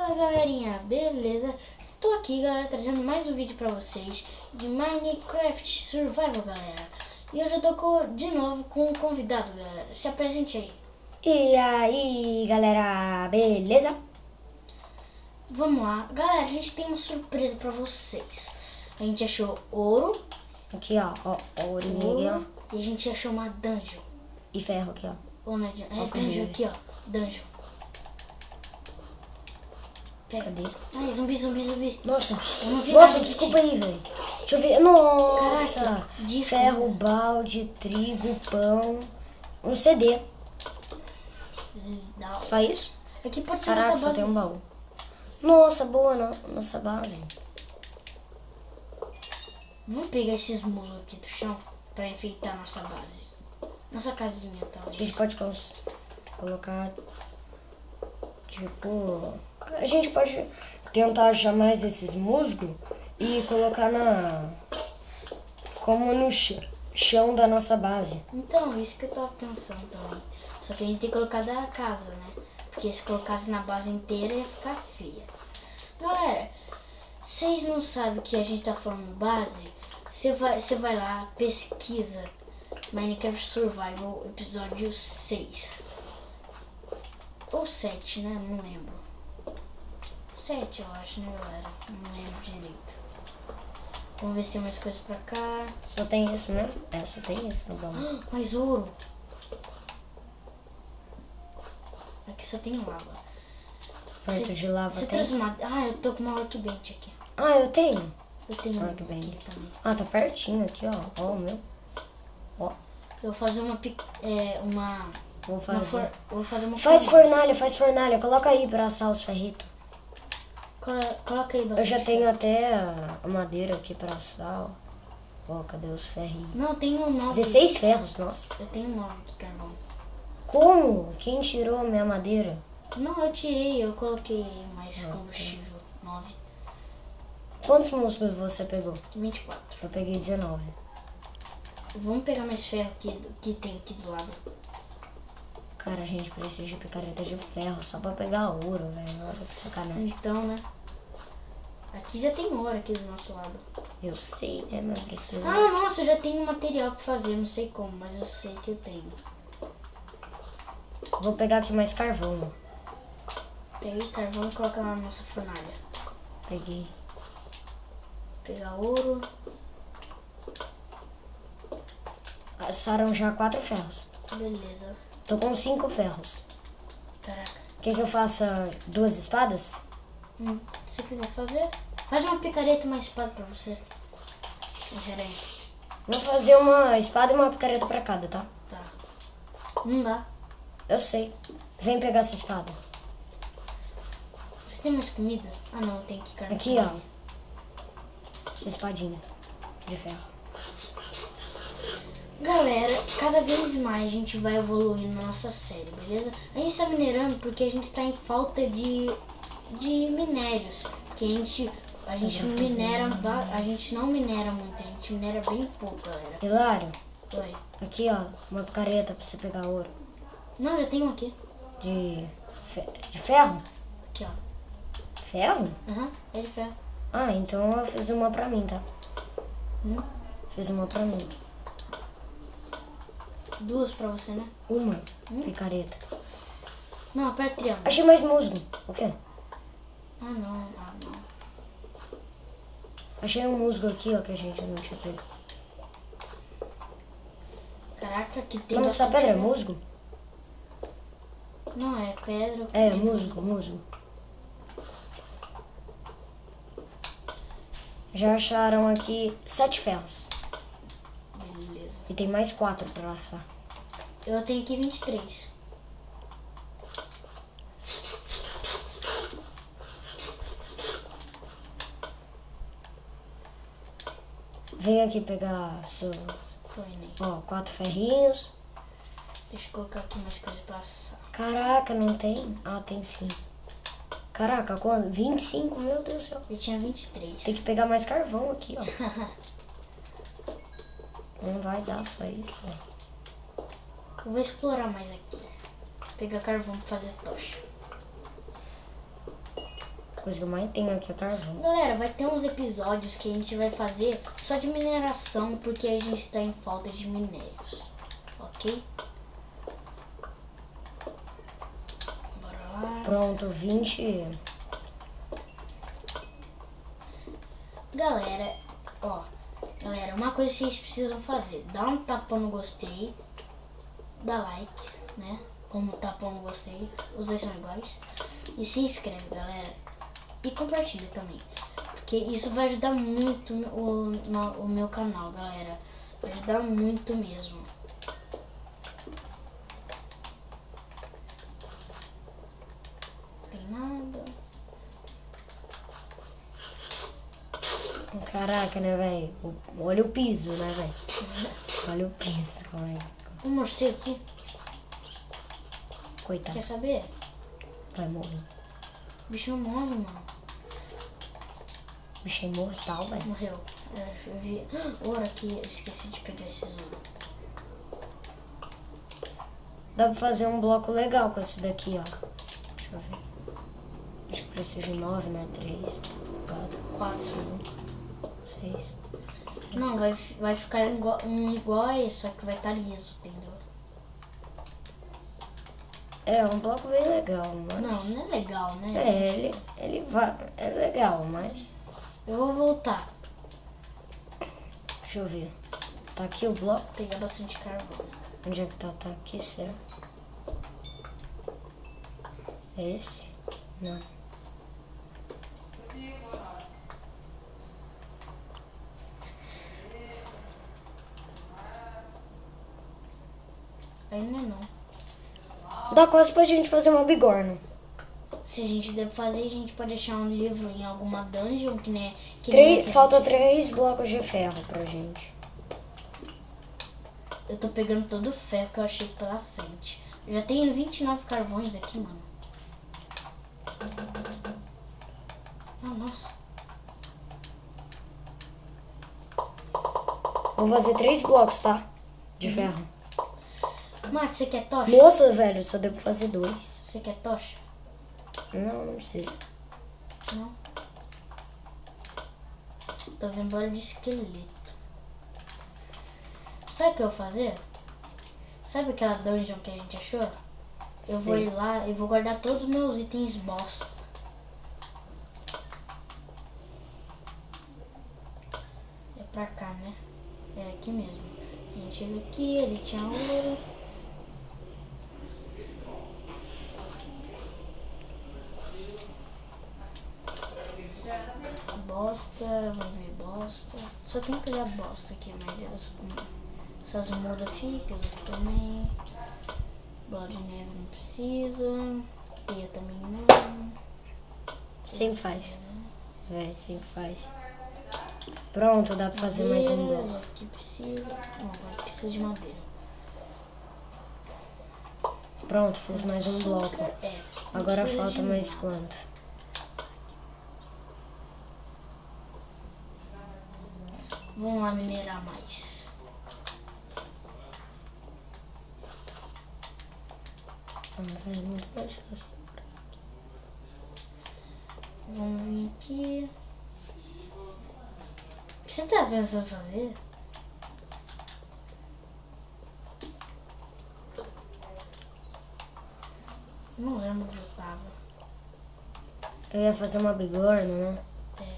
Fala galerinha, beleza? Estou aqui, galera, trazendo mais um vídeo pra vocês de Minecraft Survival, galera. E hoje eu tô de novo com um convidado, galera. Se apresente aí. E aí, galera, beleza? Vamos lá. Galera, a gente tem uma surpresa pra vocês. A gente achou ouro. Aqui, ó, ourinho aqui, ó. E a gente achou uma dungeon. E ferro aqui, ó. Ou não é dungeon aqui, ó. Dungeon. Pega. Cadê? Ai, zumbi. Nossa, Eu não vi nossa, nada, desculpa aí, velho. Deixa eu ver. Nossa, Caraca, de ferro, balde, trigo, pão, um CD. Não. Só isso? Aqui pode ser Caraca, nossa só base. tem um baú. Nossa, boa, nossa base. Vamos pegar esses musgos aqui do chão pra enfeitar a nossa base. Nossa casinha, A talvez. gente pode colocar, tipo... A gente pode tentar achar mais desses musgos e colocar como no chão da nossa base. Então, isso que eu tava pensando também. Só que a gente tem que colocar da casa, né? Porque se colocasse na base inteira ia ficar feia. Galera, vocês não sabem o que a gente tá falando base? Você vai lá, pesquisa Minecraft Survival episódio 6. Ou 7, né? Não lembro. 7 eu acho, né, galera? Não lembro direito. Vamos ver se tem mais coisas pra cá. Só tem isso mesmo? É, só tem isso no baú. Mais ouro. Aqui só tem lava. Perto de lava Você tem? trouxe uma... Ah, eu tô com uma workbench aqui. Ah, eu tenho. Eu tenho Workbench. aqui também. Ah, tá pertinho aqui, ó. Ó, o meu. Ó, Eu vou fazer uma... vou fazer. Vou fazer uma... Faz fornalha. Coloca aí pra assar os ferritos. Coloca aí Eu bastante. já tenho até a madeira aqui pra assar, ó. Ó, cadê os ferrinhos? Não, eu tenho 9. 16 ferros, nossa. Eu tenho 9 aqui, carvão. Como? Quem tirou a minha madeira? Não, eu tirei. Eu coloquei mais combustível. 9. Quantos músculos você pegou? 24. Eu peguei 19. Vamos pegar mais ferro que tem aqui do lado. Cara, a gente precisa de picareta de ferro só pra pegar ouro, velho. Olha que sacanagem. Então, né? Aqui já tem ouro aqui do nosso lado. Eu sei, né, mas precisa. Ah, nossa, eu já tenho material pra fazer. Não sei como, mas eu sei que eu tenho. Vou pegar aqui mais carvão. Peguei carvão e coloca na nossa fornalha. Peguei. Pegar ouro. Assaram já 4 ferros. Beleza. Tô com 5 ferros. Caraca. Quer que eu faça 2 espadas? Se quiser fazer, faz uma picareta e uma espada pra você. Gerente. Vou fazer uma espada e uma picareta pra cada, tá? Tá. Não dá. Eu sei. Vem pegar essa espada. Você tem mais comida? Ah, não, eu tenho que carregar. Aqui, ó. Essa espadinha de ferro. Galera, cada vez mais a gente vai evoluindo na nossa série, beleza? A gente está minerando porque a gente está em falta de minérios. Que a gente minera, a gente não minera muito, a gente minera bem pouco, galera. Hilário, Oi. aqui, ó. Uma picareta pra você pegar ouro. Não, já tenho um aqui. De ferro? Aqui, ó. Ferro? Aham, é de ferro. Ah, então eu fiz uma pra mim, tá? Fiz uma pra mim. 2 pra você, né? Uma picareta. Não, aperta o triângulo. Achei mais musgo. O quê? Ah, não. Achei um musgo aqui, ó, que a gente não tinha pego. Caraca, aqui tem Não, essa bastante pedra é ferro. musgo? Não, é pedra. É, musgo. Já acharam aqui 7 ferros. Beleza. E tem mais 4 pra assar. Eu tenho aqui 23. Vem aqui pegar seu... Tô indo aí. Ó, 4 ferrinhos. Deixa eu colocar aqui mais coisa pra assar. Caraca, não tem? Ah, tem sim. Caraca, quando? 25? Meu Deus do céu. Eu tinha 23. Tem que pegar mais carvão aqui, ó. Não vai dar só isso, velho. Eu vou explorar mais aqui. Pegar carvão pra fazer tocha. coisa que eu mais tenho aqui é carvão. Galera, vai ter uns episódios que a gente vai fazer só de mineração, porque a gente está em falta de minérios. Ok? Bora lá. Pronto, 20. Galera, ó. Galera, uma coisa que vocês precisam fazer. Dá um tapão no gostei. Dá like, né? Como tapão no gostei. Os dois são iguais. E se inscreve, galera. E compartilha também. Porque isso vai ajudar muito o meu canal, galera. Vai ajudar muito mesmo. Não tem nada. Caraca, né, velho? Olha o piso, né, velho? Olha o piso, como é. Um morcego aqui. Coitado, Quer saber? vai morrer. O bicho não morre, mano. O bicho é imortal, velho. Morreu. Eu vi. Ouro aqui, eu esqueci de pegar esses ouro. Dá pra fazer um bloco legal com esse daqui, ó. Deixa eu ver. Acho que precisa de 9, né? 3, 4, 4. 5, 6, 7. Não, vai ficar igual a esse, só que vai estar liso, entendeu? É um bloco bem legal, mas... Não é legal, né? ele vai... É legal, mas... Eu vou voltar. Deixa eu ver. Tá aqui o bloco? Pegar bastante carvão. Onde é que tá? Tá aqui, será? É esse? Não. Ainda não. Dá quase pra gente fazer uma bigorna. Se a gente deve fazer, a gente pode deixar um livro em alguma dungeon, que nem Falta 3 blocos de ferro pra gente. Eu tô pegando todo o ferro que eu achei pela frente. Eu já tenho 29 carvões aqui, mano. Ah, nossa. Vou fazer 3 blocos, tá? De ferro. Mano, você quer tocha? Nossa, velho, só deu pra fazer 2. Você quer tocha? Não precisa. Não. Tô vendo barulho de esqueleto. Sabe o que eu vou fazer? Sabe aquela dungeon que a gente achou? Eu vou ir lá e vou guardar todos os meus itens bosta. É pra cá, né? É aqui mesmo. A gente chega aqui, ele tinha ouro. Bosta, vamos ver bosta. Só tem que criar bosta aqui, mas essas mudas ficam também. Bola de neve não precisa. Teia também não. Sempre faz. Sempre faz. Pronto, dá pra fazer mais um bloco. Aqui precisa. Não, agora precisa de madeira. Pronto, fiz mais um bloco. É. Agora falta mais quanto? Vamos lá minerar mais. Vamos ver, muito mais fácil. Vamos vir aqui. O que você tá pensando em fazer? Não lembro onde eu tava. Eu ia fazer uma bigorna, né? É.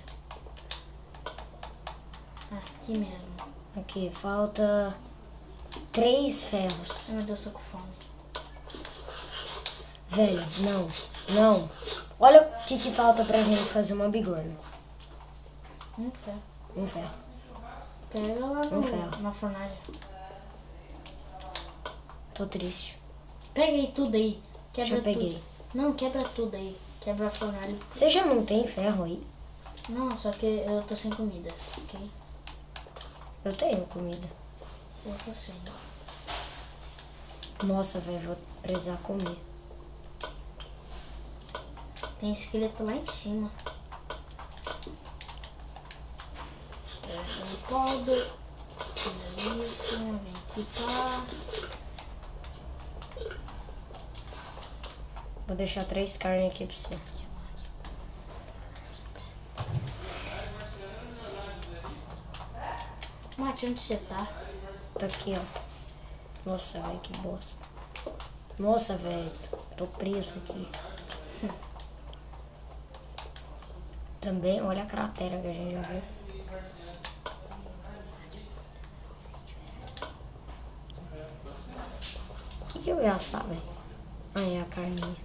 Aqui mesmo. Aqui, falta 3 ferros. Ai, meu Deus, tô com fome. Velho, não. Olha o que falta pra gente fazer uma bigorna. Um ferro. Um ferro. Pega lá ferro. na fornalha. Tô triste. Pega aí tudo aí. Quebra Já peguei. tudo. Não, quebra tudo aí. Quebra a fornalha. Você já não tem ferro aí? Não, só que eu tô sem comida, ok? Eu tenho comida. Eu tô sem. Nossa, velho, vou precisar comer. Tem esqueleto lá em cima. Pega o cobre. Tira isso. Vem aqui pra... Vou deixar 3 carnes aqui pra você. Nath, onde você tá? Tá aqui, ó. Nossa, velho, que bosta. Nossa, velho, tô preso aqui. Também, olha a cratera que a gente já viu. O que eu ia assar, velho? Ah, é a carninha.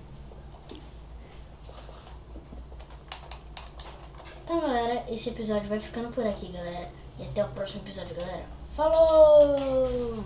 Então, galera, esse episódio vai ficando por aqui, galera. E até o próximo episódio, galera. Falou!